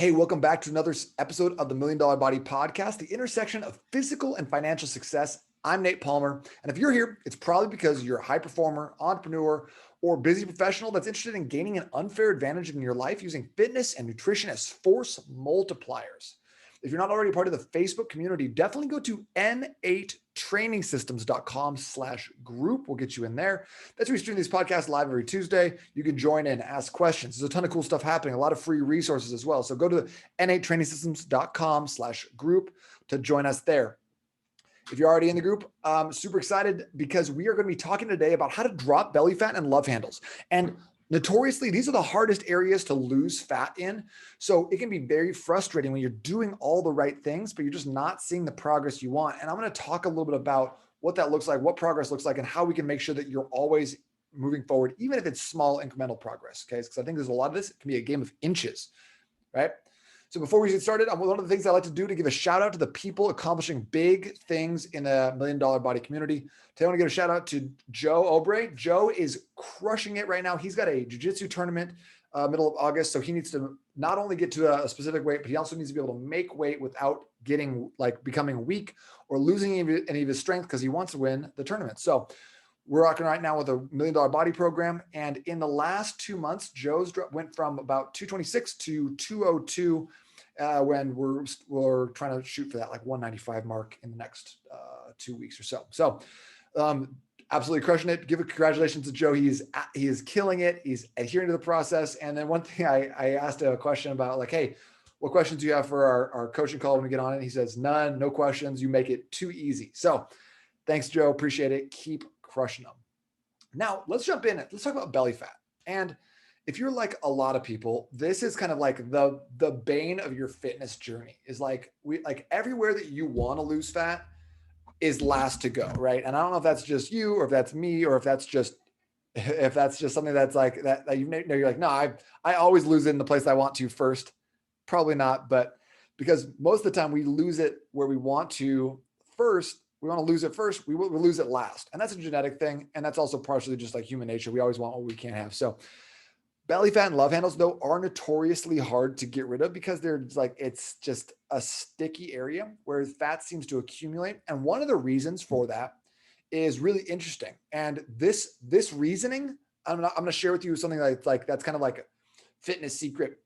Hey, welcome back to another episode of the Million Dollar Body Podcast, the intersection of physical and financial success. I'm Nate Palmer. And if you're here, it's probably because you're a high performer, entrepreneur, or busy professional that's interested in gaining an unfair advantage in your life using fitness and nutrition as force multipliers. If you're not already part of the Facebook community, definitely go to n8trainingsystems.com/group. We'll get you in there. That's where we stream these podcasts live every Tuesday. You can join in, ask questions. There's a ton of cool stuff happening, a lot of free resources as well. So go to n8trainingsystems.com/group to join us there. If you're already in the group, I'm super excited because we are going to be talking today about how to drop belly fat and love handles. And notoriously, these are the hardest areas to lose fat in. So it can be very frustrating when you're doing all the right things, but you're just not seeing the progress you want. And I'm going to talk a little bit about what that looks like, what progress looks like, and how we can make sure that you're always moving forward, even if it's small incremental progress. Okay. Because I think there's a lot of this. It can be a game of inches, right? So before we get started, one of the things I like to do to give a shout out to the people accomplishing big things in the Million Dollar Body community. Today I want to give a shout out to Joe Obrey. Joe is crushing it right now. He's got a jiu-jitsu tournament middle of August. So he needs to not only get to a specific weight, but he also needs to be able to make weight without becoming weak or losing any of his strength because he wants to win the tournament. So we're rocking right now with a $1 Million Body program. And in the last 2 months, Joe's went from about 226 to 202 when we're trying to shoot for that 195 mark in the next 2 weeks or so. So absolutely crushing it. Give a congratulations to Joe. He is killing it. He's adhering to the process. And then one thing I asked a question about hey, what questions do you have for our coaching call when we get on it? He says, none, no questions. You make it too easy. So thanks, Joe. Appreciate it. Keep crushing them. Now let's jump in. Let's talk about belly fat. And if you're like a lot of people, this is kind of like the bane of your fitness journey is everywhere that you want to lose fat is last to go, right? And I don't know if that's just you or if that's me or if that's just something that's like that you know you're like, no, I always lose it in the place I want to first. Probably not, but because most of the time we lose it where we want to first. We want to lose it first. We will lose it last. And that's a genetic thing. And that's also partially just like human nature. We always want what we can't have. So belly fat and love handles, though, are notoriously hard to get rid of because it's just a sticky area where fat seems to accumulate. And one of the reasons for that is really interesting. And this reasoning, I'm going to share with you something like that's kind of like a fitness secret.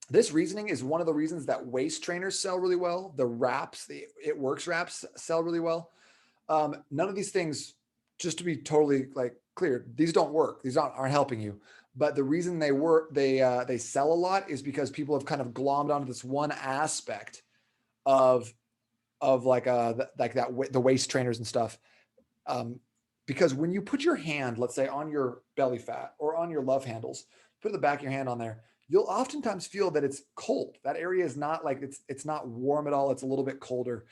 This reasoning is one of the reasons that waist trainers sell really well. The wraps, the It Works wraps sell really well. None of these things, just to be totally clear, these don't work. These aren't helping you. But the reason they sell a lot is because people have kind of glommed onto this one aspect of the waist trainers and stuff. Because when you put your hand, let's say, on your belly fat or on your love handles, put the back of your hand on there, you'll oftentimes feel that it's cold. That area is not it's not warm at all. It's a little bit colder.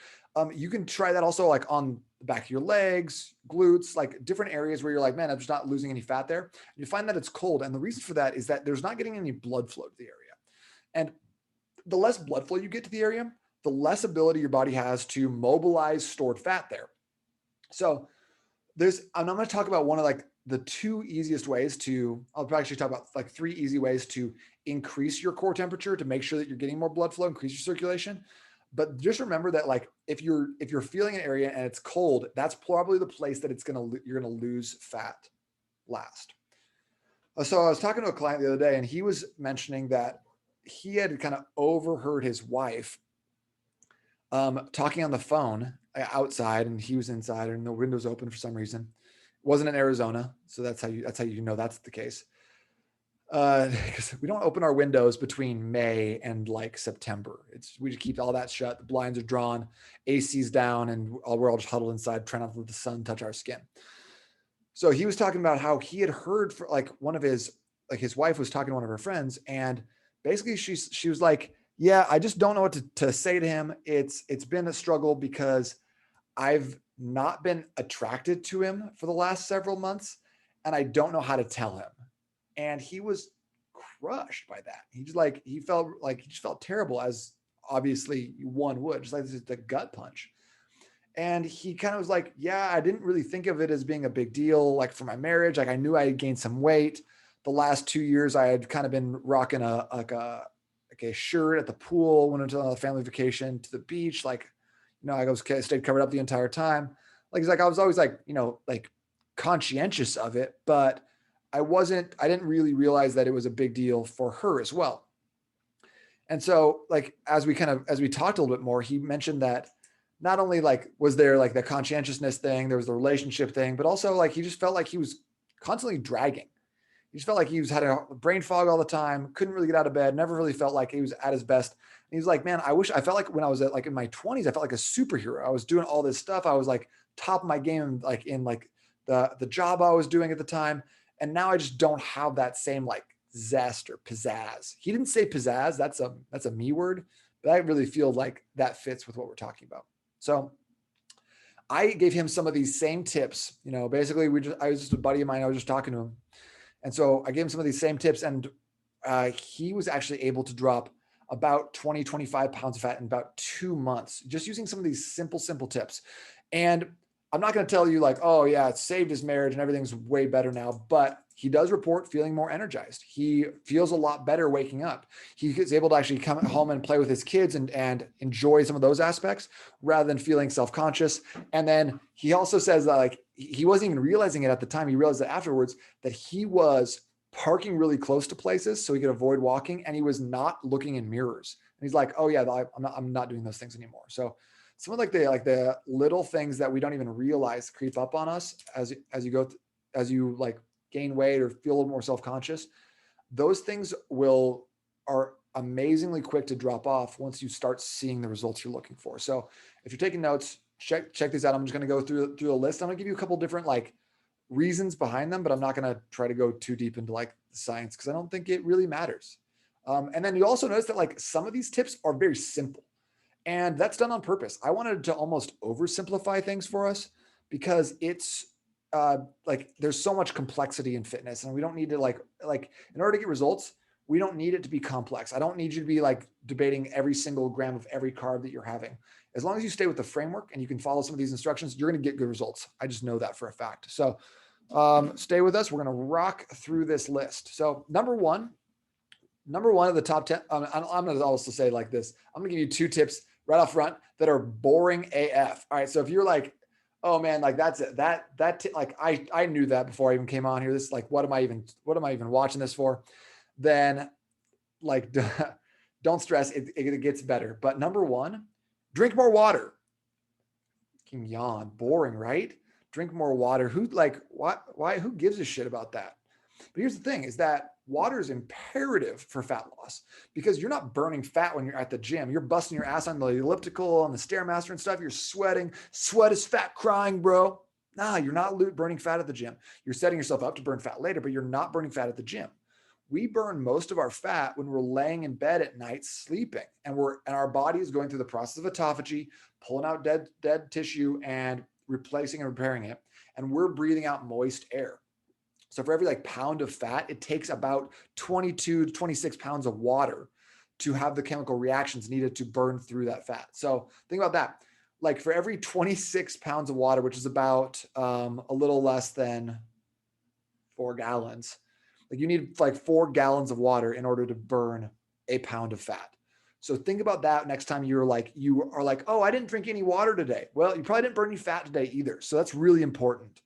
You can try that also on the back of your legs, glutes, different areas where you're like, man, I'm just not losing any fat there. You find that it's cold. And the reason for that is that there's not getting any blood flow to the area. And the less blood flow you get to the area, the less ability your body has to mobilize stored fat there. So I'm going to talk about one of the two easiest ways I'll actually talk about 3 easy ways to increase your core temperature to make sure that you're getting more blood flow, increase your circulation. But just remember that if you're feeling an area and it's cold, that's probably the place that you're going to lose fat last. So I was talking to a client the other day and he was mentioning that he had kind of overheard his wife talking on the phone outside, and he was inside and the window's open for some reason. It wasn't in Arizona. So that's how you know that's the case. Because we don't open our windows between May and September. We just keep all that shut. The blinds are drawn, AC's down, and we're all just huddled inside, trying not to let the sun touch our skin. So he was talking about how he had heard for one of his wife was talking to one of her friends, and basically she was like, yeah, I just don't know what to say to him. It's been a struggle because I've not been attracted to him for the last several months, and I don't know how to tell him. And he was crushed by that. He just felt terrible, as obviously one would, just like the gut punch. And he kind of was like, yeah, I didn't really think of it as being a big deal. For my marriage, I knew I had gained some weight. The last 2 years I had kind of been rocking a like a shirt at the pool, went into a family vacation to the beach. Like, I stayed covered up the entire time. Like, he's like, I was always like, like conscientious of it, but I didn't really realize that it was a big deal for her as well. And so like, as we talked a little bit more, he mentioned that not only like was there like the conscientiousness thing, there was the relationship thing, but also like he just felt like he was constantly dragging. He just felt like he was had a brain fog all the time, couldn't really get out of bed, never really felt like he was at his best. And he's like, man, I felt like when I was at like in my 20s, I felt like a superhero. I was doing all this stuff. I was like top of my game, like in like the job I was doing at the time. And now I just don't have that same like zest or pizzazz. He didn't say pizzazz. That's a me word, but I really feel like that fits with what we're talking about. So I gave him some of these same tips. Basically I was just a buddy of mine. I was just talking to him. And so I gave him some of these same tips, and he was actually able to drop about 20, 25 pounds of fat in about 2 months, just using some of these simple tips. And I'm not going to tell you like, oh yeah, it saved his marriage and everything's way better now, but he does report feeling more energized. He feels a lot better waking up. He is able to actually come home and play with his kids and enjoy some of those aspects rather than feeling self-conscious. And then he also says that like, he wasn't even realizing it at the time. He realized that afterwards that he was parking really close to places so he could avoid walking, and he was not looking in mirrors. And he's like, oh yeah, I'm not doing those things anymore. So some of the little things that we don't even realize creep up on us as you like gain weight or feel a little more self-conscious. Those things are amazingly quick to drop off once you start seeing the results you're looking for. So if you're taking notes, check these out. I'm just going to go through a list. I'm going to give you a couple different like reasons behind them, but I'm not going to try to go too deep into like the science because I don't think it really matters. And then you also notice that like some of these tips are very simple. And that's done on purpose. I wanted to almost oversimplify things for us because it's like there's so much complexity in fitness, and we don't need to like in order to get results, we don't need it to be complex. I don't need you to be like debating every single gram of every carb that you're having. As long as you stay with the framework and you can follow some of these instructions, you're going to get good results. I just know that for a fact. So stay with us. We're going to rock through this list. So number one of the top 10, I'm going to also say like this. I'm going to give you 2 tips right off front that are boring AF. All right. So if you're like, oh man, like that's it. Like I knew that before I even came on here. This is like, what am I even watching this for? Then like, don't stress. It gets better. But number 1, drink more water. Yawn, boring, right? Drink more water. Who gives a shit about that? But here's the thing is that water is imperative for fat loss because you're not burning fat when you're at the gym. You're busting your ass on the elliptical, on the Stairmaster and stuff. You're sweating. Sweat is fat crying, bro. Nah, you're not burning fat at the gym. You're setting yourself up to burn fat later, but you're not burning fat at the gym. We burn most of our fat when we're laying in bed at night sleeping, and our body is going through the process of autophagy, pulling out dead tissue and replacing and repairing it, and we're breathing out moist air. So for every like pound of fat, it takes about 22 to 26 pounds of water to have the chemical reactions needed to burn through that fat. So think about that. Like for every 26 pounds of water, which is about a little less than 4 gallons, like you need like 4 gallons of water in order to burn a pound of fat. So think about that next time you are like, oh, I didn't drink any water today. Well, you probably didn't burn any fat today either. So that's really important.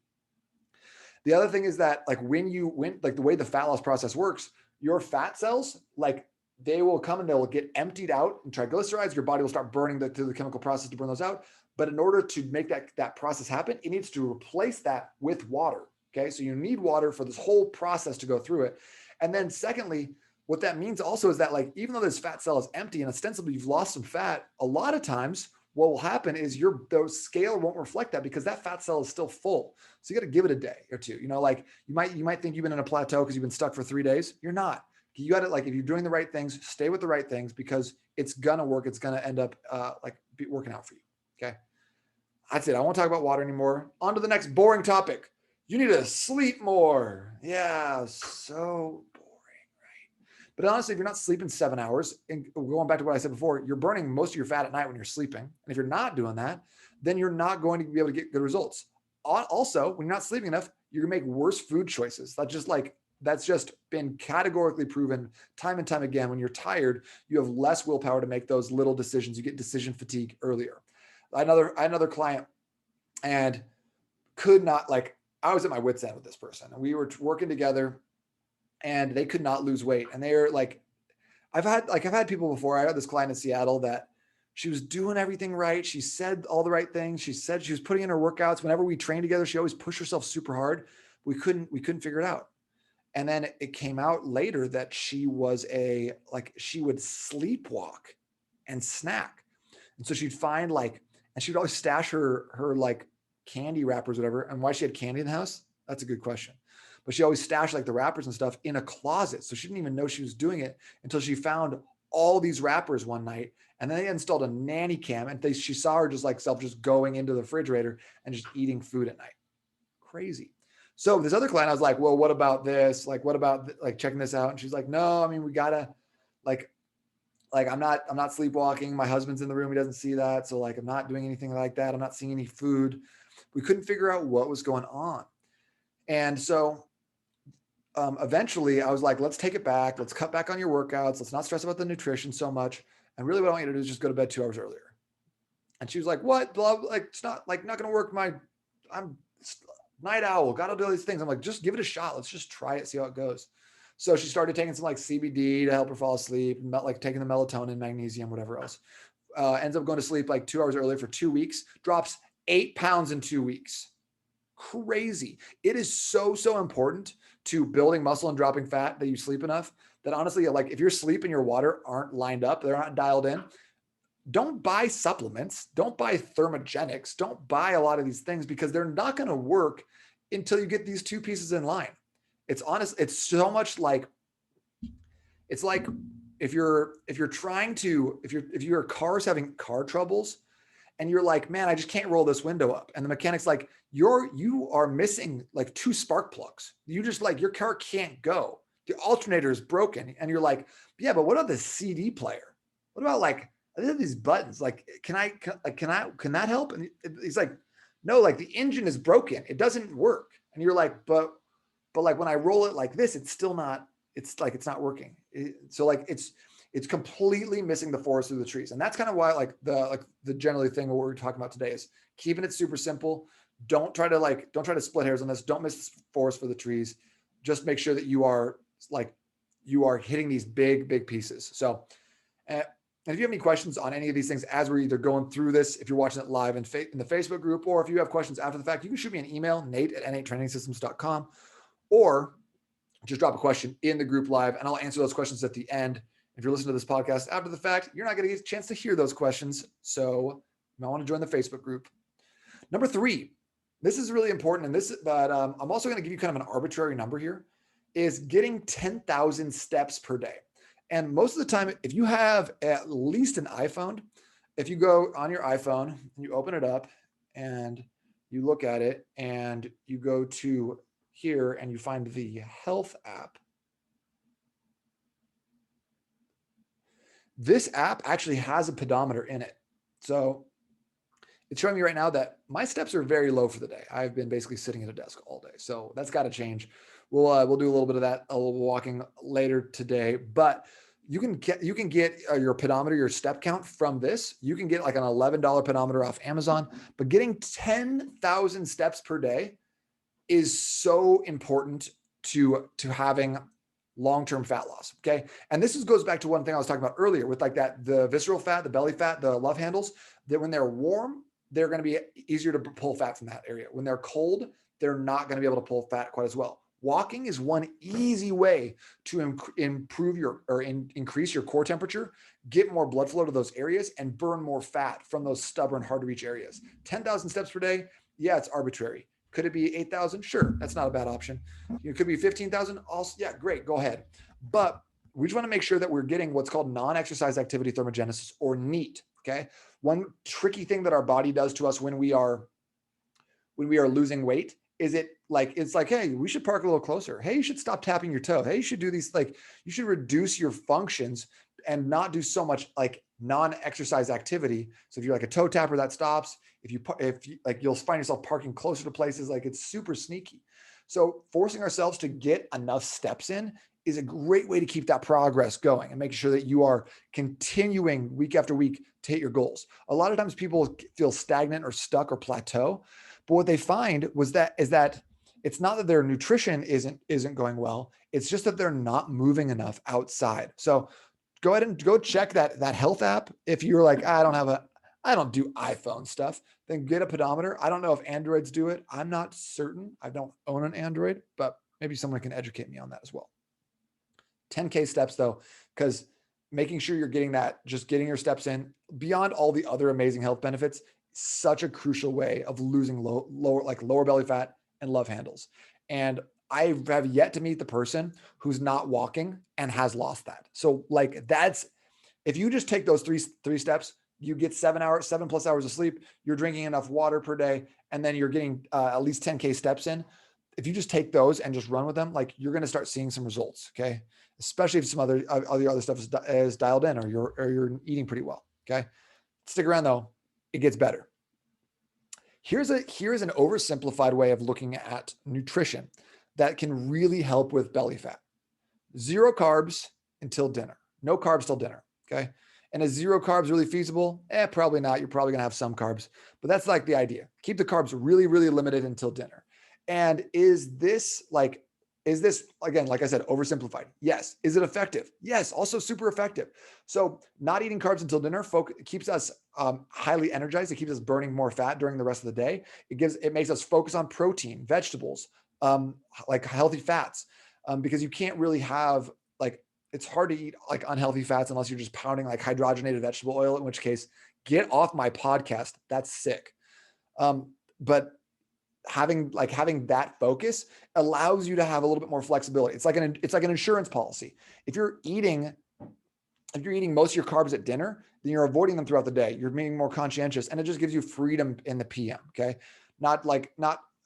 The other thing is that like when the way the fat loss process works, your fat cells, like they will come and they'll get emptied out in triglycerides. Your body will start burning through the chemical process to burn those out. But in order to make that process happen, it needs to replace that with water. Okay. So you need water for this whole process to go through it. And then secondly, what that means also is that like, even though this fat cell is empty and ostensibly you've lost some fat, a lot of times what will happen is the scale won't reflect that because that fat cell is still full. So you got to give it a day or two. Like you might think you've been in a plateau because you've been stuck for 3 days. You're not. You got to like, if you're doing the right things, stay with the right things because it's going to work. It's going to end up working out for you. Okay. That's it. I won't talk about water anymore. On to the next boring topic. You need to sleep more. Yeah. So boring, right? But honestly, if you're not sleeping 7 hours, and going back to what I said before, you're burning most of your fat at night when you're sleeping. And if you're not doing that, then you're not going to be able to get good results. Also, when you're not sleeping enough, you're going to make worse food choices. That's just like That's just been categorically proven time and time again. When you're tired, you have less willpower to make those little decisions. You get decision fatigue earlier. I had another client, and could not, like, I was at my wit's end with this person, and we were working together, and they could not lose weight. And they're like, I've had people before. I had this client in Seattle that she was doing everything right. She said all the right things. She said she was putting in her workouts. Whenever we trained together, she always pushed herself super hard. We couldn't figure it out. And then it came out later that she was she would sleepwalk and snack. And so she'd find and she'd always stash her like candy wrappers, whatever. And why she had candy in the house? That's a good question. But she always stashed like the wrappers and stuff in a closet. So she didn't even know she was doing it until she found all these wrappers one night. And then they installed a nanny cam, and she saw her just going into the refrigerator and just eating food at night. Crazy. So this other client, I was like, well, what about this? Like, what about like checking this out? And she's like, no, I mean, we gotta like, I'm not sleepwalking. My husband's in the room. He doesn't see that. So like, I'm not doing anything like that. I'm not seeing any food. We couldn't figure out what was going on. And so eventually I was like, let's take it back. Let's cut back on your workouts. Let's not stress about the nutrition so much. And really what I want you to do is just go to bed 2 hours earlier. And she was like, what? Like, it's not going to work. I'm night owl. Got to do all these things. I'm like, just give it a shot. Let's just try it. See how it goes. So she started taking some like CBD to help her fall asleep, and like taking the melatonin, magnesium, whatever else. Ends up going to sleep like 2 hours earlier for 2 weeks, drops 8 pounds in 2 weeks. Crazy. It is so important to building muscle and dropping fat that you sleep enough that honestly, like if your sleep and your water aren't lined up, they're not dialed in, don't buy supplements, don't buy thermogenics, don't buy a lot of these things, because they're not going to work until you get these two pieces in line. It's honest. It's so much like, it's like if your car's having car troubles and you're like, man, I just can't roll this window up. And the mechanic's like, you are missing like 2 spark plugs. You just like, your car can't go. The alternator is broken. And you're like, yeah, but what about the CD player? What about like, I have these buttons. Like, can that help? And he's like, no, like the engine is broken. It doesn't work. And you're like, but like when I roll it like this, it's still not, it's not working. So like it's completely missing the forest through the trees. And that's kind of why the generally thing what we're talking about today is keeping it super simple. Don't try to split hairs on this. Don't miss the forest for the trees. Just make sure that you are hitting these big pieces. So, and if you have any questions on any of these things as we're either going through this, if you're watching it live in the Facebook group, or if you have questions after the fact, you can shoot me an email, nate@n8trainingsystems.com, or just drop a question in the group live, and I'll answer those questions at the end. If you're listening to this podcast after the fact, you're not going to get a chance to hear those questions. So you might want to join the Facebook group. Number 3, this is really important. But I'm also going to give you kind of an arbitrary number here, is getting 10,000 steps per day. And most of the time, if you have at least an iPhone, if you go on your iPhone and you open it up and you look at it and you go to here and you find the health app, this app actually has a pedometer in it. So it's showing me right now that my steps are very low for the day. I've been basically sitting at a desk all day. So that's got to change. We'll do a little bit of that, a little walking later today, but you can get your pedometer, your step count from this. You can get like an $11 pedometer off Amazon, but getting 10,000 steps per day is so important to having long-term fat loss. Okay. And this goes back to one thing I was talking about earlier with like the visceral fat, the belly fat, the love handles, that when they're warm, they're going to be easier to pull fat from that area. When they're cold, they're not going to be able to pull fat quite as well. Walking is one easy way to improve increase your core temperature, get more blood flow to those areas, and burn more fat from those stubborn, hard to reach areas. 10,000 steps per day. Yeah, it's arbitrary. Could it be 8,000? Sure. That's not a bad option. It could be 15,000. Also, yeah, great. Go ahead. But we just want to make sure that we're getting what's called non-exercise activity thermogenesis, or NEAT. Okay. One tricky thing that our body does to us when we are losing weight is it's like, hey, we should park a little closer. Hey, you should stop tapping your toe. Hey, you should do these, you should reduce your functions and not do so much like non-exercise activity. So if you're like a toe tapper, that stops. If you you'll find yourself parking closer to places, like it's super sneaky. So forcing ourselves to get enough steps in is a great way to keep that progress going and making sure that you are continuing week after week to hit your goals. A lot of times people feel stagnant or stuck or plateau, but what they find is that it's not that their nutrition isn't going well. It's just that they're not moving enough outside. So go ahead and go check that health app. If you're like, I don't do iPhone stuff, then get a pedometer. I don't know if Androids do it. I'm not certain. I don't own an Android, but maybe someone can educate me on that as well. 10K steps though, because making sure you're getting that, just getting your steps in beyond all the other amazing health benefits, such a crucial way of losing lower belly fat and love handles. And I have yet to meet the person who's not walking and has lost that. So like that's, if you just take those three steps, you get 7+ hours of sleep, you're drinking enough water per day, and then you're getting at least 10K steps in. If you just take those and just run with them, like you're going to start seeing some results. Okay. Especially if some other stuff is dialed in or you're eating pretty well. Okay. Stick around though. It gets better. Here's an oversimplified way of looking at nutrition that can really help with belly fat. 0 carbs until dinner. No carbs till dinner. Okay. And is 0 carbs really feasible? Probably not. You're probably going to have some carbs, but that's like the idea. Keep the carbs really, really limited until dinner. And is this again, like I said, oversimplified? Yes. Is it effective? Yes. Also super effective. So not eating carbs until dinner keeps us highly energized. It keeps us burning more fat during the rest of the day. It makes us focus on protein, vegetables, like healthy fats, because you can't really have it's hard to eat like unhealthy fats unless you're just pounding like hydrogenated vegetable oil, in which case get off my podcast. That's sick. But having that focus allows you to have a little bit more flexibility. It's like an insurance policy. If you're eating most of your carbs at dinner, then you're avoiding them throughout the day. You're being more conscientious, and it just gives you freedom in the PM. Okay. Not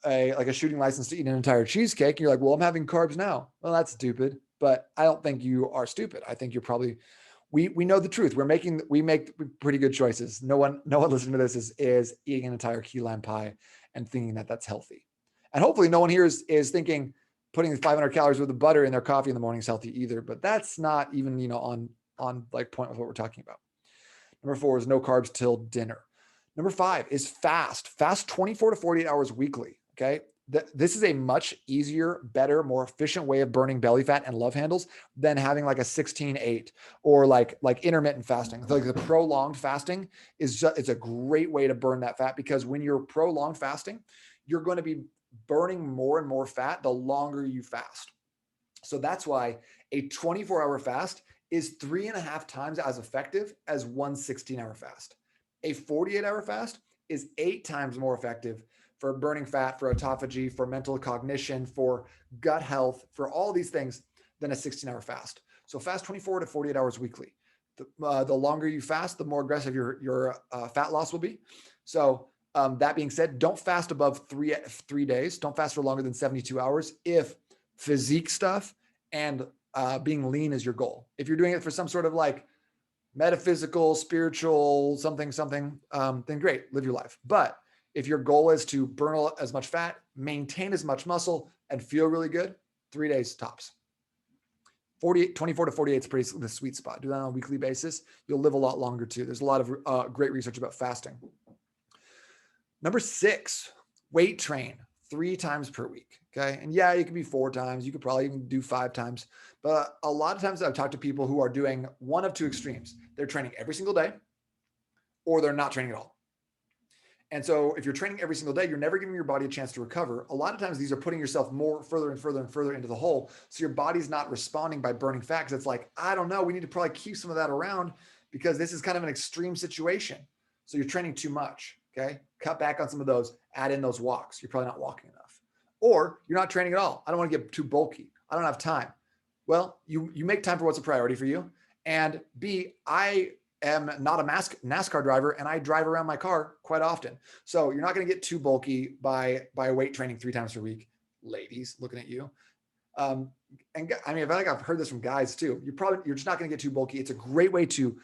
a shooting license to eat an entire cheesecake. And you're like, well, I'm having carbs now. Well, that's stupid, but I don't think you are stupid. I think you're probably, we know the truth. We make pretty good choices. No one listening to this is eating an entire key lime pie and thinking that that's healthy. And hopefully no one here is thinking putting 500 calories with the butter in their coffee in the morning is healthy either, but that's not even, on like point with what we're talking about. Number 4 is no carbs till dinner. Number 5 is fast 24 to 48 hours weekly. Okay. This is a much easier, better, more efficient way of burning belly fat and love handles than having like a 16-8 or like intermittent fasting. Like the prolonged fasting it's a great way to burn that fat, because when you're prolonged fasting, you're going to be burning more and more fat the longer you fast. So that's why a 24-hour fast is 3.5 times as effective as one 16-hour fast. A 48-hour fast is 8 times more effective for burning fat, for autophagy, for mental cognition, for gut health, for all these things than a 16-hour fast. So fast 24 to 48 hours weekly. The longer you fast, the more aggressive your fat loss will be. So that being said, don't fast above 3 days. Don't fast for longer than 72 hours if physique stuff and being lean is your goal. If you're doing it for some sort of like metaphysical, spiritual, something, then great, live your life. But if your goal is to burn as much fat, maintain as much muscle, and feel really good, 3 days tops. 24 to 48 is pretty the sweet spot. Do that on a weekly basis. You'll live a lot longer too. There's a lot of great research about fasting. Number 6, weight train 3 times per week. Okay. And yeah, it could be 4 times. You could probably even do 5 times. But a lot of times I've talked to people who are doing one of 2 extremes. They're training every single day, or they're not training at all. And so if you're training every single day, you're never giving your body a chance to recover. A lot of times these are putting yourself more further and further into the hole. So your body's not responding by burning fat, because it's like, I don't know, we need to probably keep some of that around because this is kind of an extreme situation. So you're training too much. Okay. Cut back on some of those, add in those walks. You're probably not walking enough, or you're not training at all. I don't want to get too bulky. I don't have time. Well, you make time for what's a priority for you. And B, I am not a NASCAR driver, and I drive around my car quite often. So you're not going to get too bulky by weight training 3 times per week. Ladies, looking at you. And I mean, I feel like I've heard this from guys too. You're just not going to get too bulky. It's a great way to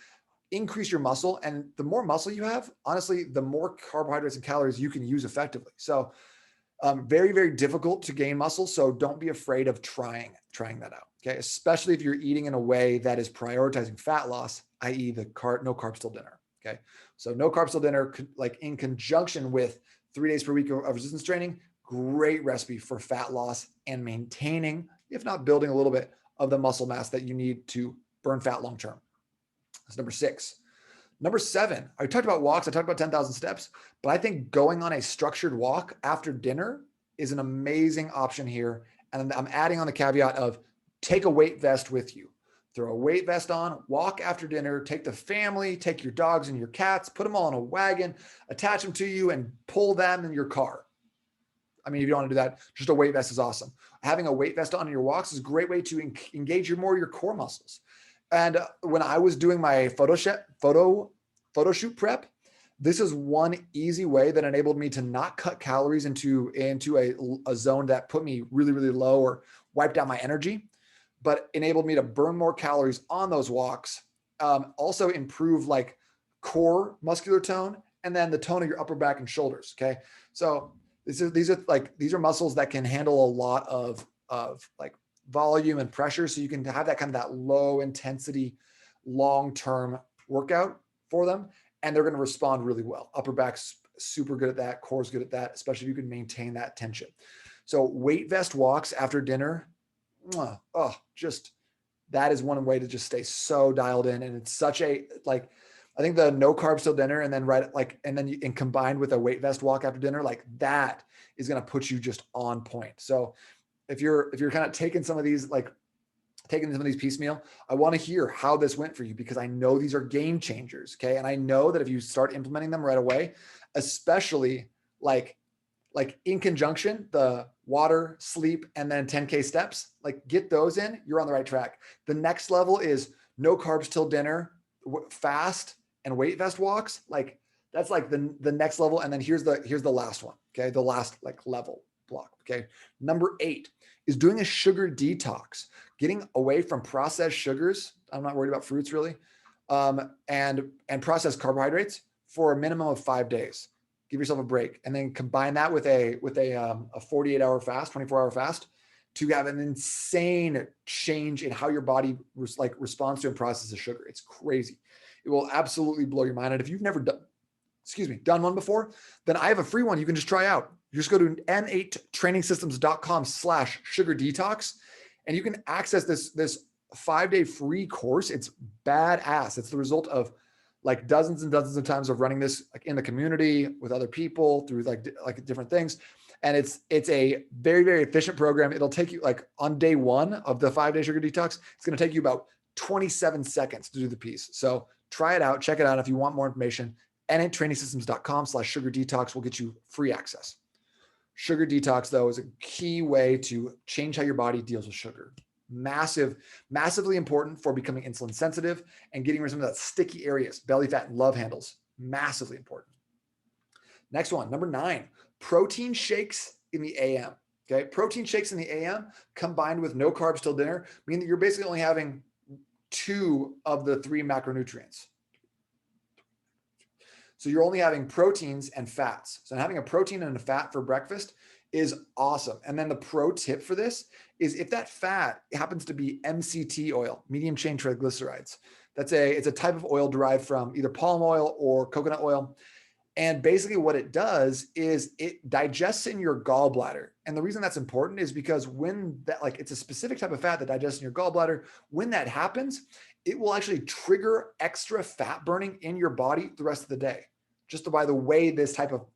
increase your muscle. And the more muscle you have, honestly, the more carbohydrates and calories you can use effectively. So Very, very difficult to gain muscle. So don't be afraid of trying that out. Okay. Especially if you're eating in a way that is prioritizing fat loss, i.e. the no carbs till dinner. Okay. So no carbs till dinner, like in conjunction with 3 days per week of resistance training, great recipe for fat loss and maintaining, if not building a little bit of the muscle mass that you need to burn fat long-term. That's number 6. Number 7, I talked about walks. I talked about 10,000 steps, but I think going on a structured walk after dinner is an amazing option here. And I'm adding on the caveat of take a weight vest with you. Throw a weight vest on, walk after dinner, take the family, take your dogs and your cats, put them all in a wagon, attach them to you and pull them in your car. I mean, if you don't want to do that, just a weight vest is awesome. Having a weight vest on in your walks is a great way to engage your core muscles. And when I was doing my photo shoot prep, this is one easy way that enabled me to not cut calories into a zone that put me really, really low or wiped out my energy, but enabled me to burn more calories on those walks. Also improve like core muscular tone and then the tone of your upper back and shoulders. Okay. So these are muscles that can handle a lot of like volume and pressure. So you can have that kind of that low intensity, long-term workout for them. And they're going to respond really well. Upper back's super good at that. Core's good at that, especially if you can maintain that tension. So weight vest walks after dinner. Just that is one way to just stay so dialed in. And it's such a, like, I think the no carbs till dinner and then combined with a weight vest walk after dinner, like that is going to put you just on point. So if you're kind of taking some of these piecemeal, I want to hear how this went for you, because I know these are game changers. Okay. And I know that if you start implementing them right away, especially like in conjunction, the water, sleep, and then 10K steps, like get those in, you're on the right track. The next level is no carbs till dinner, fast and weight vest walks. Like that's like the next level. And then here's the last one. Okay. The last like level block. Okay. Number 8 is doing a sugar detox, getting away from processed sugars. I'm not worried about fruits really. And processed carbohydrates for a minimum of 5 days. Give yourself a break, and then combine that with a 48-hour fast, 24-hour fast, to have an insane change in how your body responds to and processes sugar. It's crazy. It will absolutely blow your mind. And if you've never done one before, then I have a free one you can just try out. You just go to n8trainingsystems.com/sugar detox, and you can access this 5-day free course. It's badass. It's the result of like dozens and dozens of times of running this like in the community with other people through like different things. And it's a very, very efficient program. It'll take you like on day 1 of the 5-day sugar detox, it's going to take you about 27 seconds to do the piece. So try it out, check it out. If you want more information, n8trainingsystems.com/sugar detox will get you free access. Sugar detox though is a key way to change how your body deals with sugar. Massively important for becoming insulin sensitive and getting rid of some of that sticky areas, belly fat and love handles. Massively important. Next one, number 9, protein shakes in the AM. Okay. Protein shakes in the AM combined with no carbs till dinner mean that you're basically only having 2 of the 3 macronutrients. So you're only having proteins and fats. So having a protein and a fat for breakfast is awesome. And then the pro tip for this is if that fat happens to be MCT oil, medium chain triglycerides, it's a type of oil derived from either palm oil or coconut oil. And basically what it does is it digests in your gallbladder. And the reason that's important is because when that, like it's a specific type of fat that digests in your gallbladder, when that happens, it will actually trigger extra fat burning in your body the rest of the day, just by the way this type of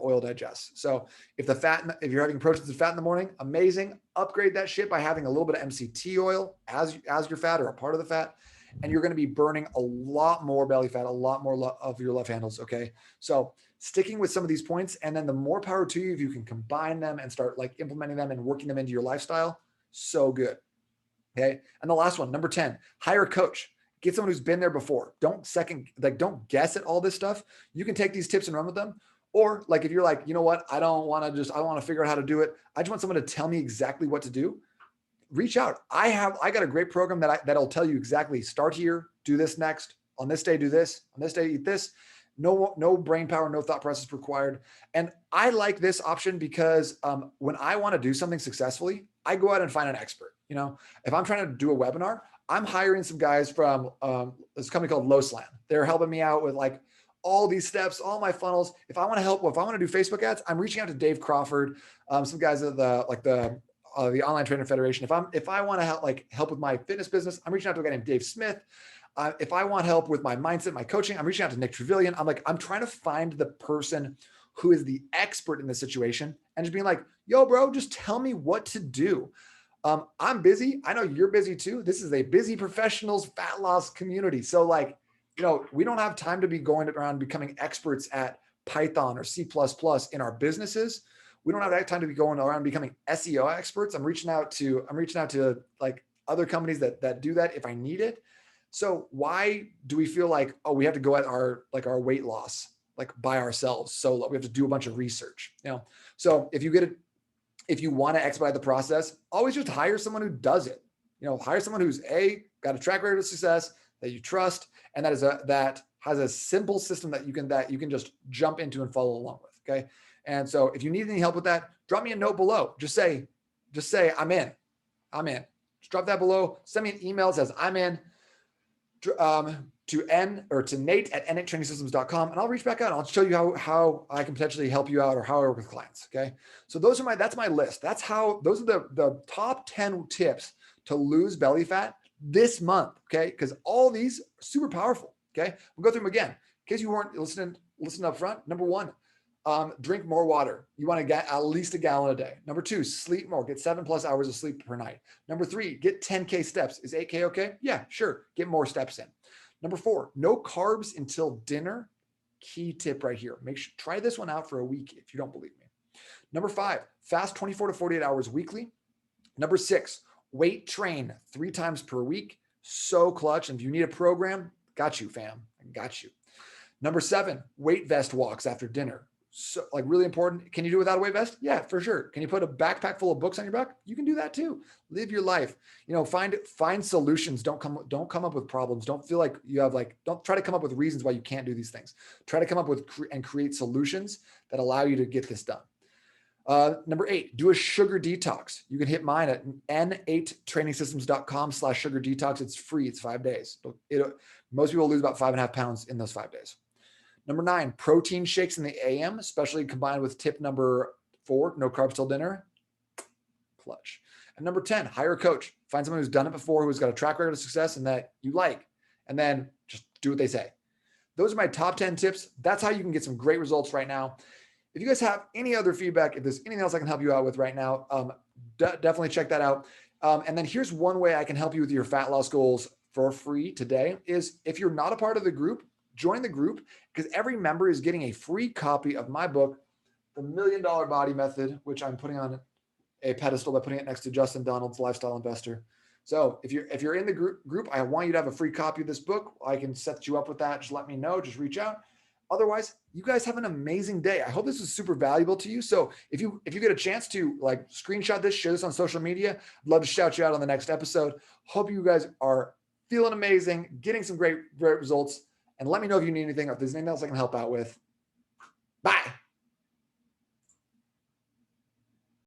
oil digests. So if you're having proteins and fat in the morning, amazing. Upgrade that shit by having a little bit of MCT oil as your fat or a part of the fat, and you're going to be burning a lot more belly fat, a lot more of your love handles. Okay, so sticking with some of these points, and then the more power to you if you can combine them and start like implementing them and working them into your lifestyle. So good. Okay, and the last one, number 10, hire a coach. Get someone who's been there before. Don't guess at all this stuff. You can take these tips and run with them. Or like, if you're like, you know what, I want to figure out how to do it. I just want someone to tell me exactly what to do. Reach out. I got a great program that'll tell you exactly, start here, do this next, on this day, do this, on this day, eat this. no brain power, no thought process required. And I like this option because when I want to do something successfully, I go out and find an expert. If I'm trying to do a webinar, I'm hiring some guys from this company called Loslan. They're helping me out with like all these steps, all my funnels. If I want to help, if I want to do Facebook ads, I'm reaching out to Dave Crawford, some guys at the Online Trainer Federation. If I want to help with my fitness business, I'm reaching out to a guy named Dave Smith. If I want help with my mindset, my coaching, I'm reaching out to Nick Trevelyan. I'm trying to find the person who is the expert in this situation and just being like, yo, bro, just tell me what to do. I'm busy. I know you're busy too. This is a busy professionals fat loss community. So we don't have time to be going around becoming experts at Python or C++ in our businesses. We don't have that time to be going around becoming SEO experts. I'm reaching out to like other companies that do that if I need it. So why do we feel like, oh, we have to go at our weight loss, like by ourselves solo? We have to do a bunch of research, So if you want to expedite the process, always just hire someone who does it. Hire someone who's got a track record of success that you trust, and that has a simple system that you can just jump into and follow along with. Okay. And so if you need any help with that, drop me a note below. Just say, I'm in. Just drop that below. Send me an email that says I'm in to Nate at n8trainingsystems.com, and I'll reach back out and I'll show you how I can potentially help you out or how I work with clients. Okay. So that's my list. Those are the top 10 tips to lose belly fat this month. Okay. Because all these are super powerful. Okay. We'll go through them again. In case you weren't listening up front. Number one, drink more water. You want to get at least a gallon a day. Number two, sleep more. Get 7+ hours of sleep per night. Number three, get 10K steps. Is 8K okay? Yeah, sure. Get more steps in. Number four, no carbs until dinner. Key tip right here. Try this one out for a week if you don't believe me. Number five, fast 24 to 48 hours weekly. Number six, weight train 3 times per week. So clutch. And if you need a program, got you, fam. I got you. Number seven, weight vest walks after dinner. So really important. Can you do without a weight vest? Yeah, for sure. Can you put a backpack full of books on your back? You can do that too. Live your life. Find solutions. Don't come up with problems. Don't feel like you have don't try to come up with reasons why you can't do these things. Try to come up with and create solutions that allow you to get this done. Number 8, do a sugar detox. You can hit mine at n8trainingsystems.com/sugar detox. It's free. It's 5 days. Most people lose about 5.5 pounds in those 5 days. Number 9, protein shakes in the AM, especially combined with tip number 4, no carbs till dinner. Clutch. And number 10, hire a coach. Find someone who's done it before, who's got a track record of success and that you like, and then just do what they say. Those are my top 10 tips. That's how you can get some great results right now. If you guys have any other feedback, if there's anything else I can help you out with right now, definitely check that out. And then here's one way I can help you with your fat loss goals for free today is if you're not a part of the group, join the group because every member is getting a free copy of my book, The $1 Million Body Method, which I'm putting on a pedestal by putting it next to Justin Donald's Lifestyle Investor. So if you're in the group, I want you to have a free copy of this book. I can set you up with that. Just let me know. Just reach out. Otherwise, you guys have an amazing day. I hope this was super valuable to you. So if you get a chance to screenshot this, share this on social media, I'd love to shout you out on the next episode. Hope you guys are feeling amazing, getting some great results. And let me know if you need anything or if there's anything else I can help out with. Bye.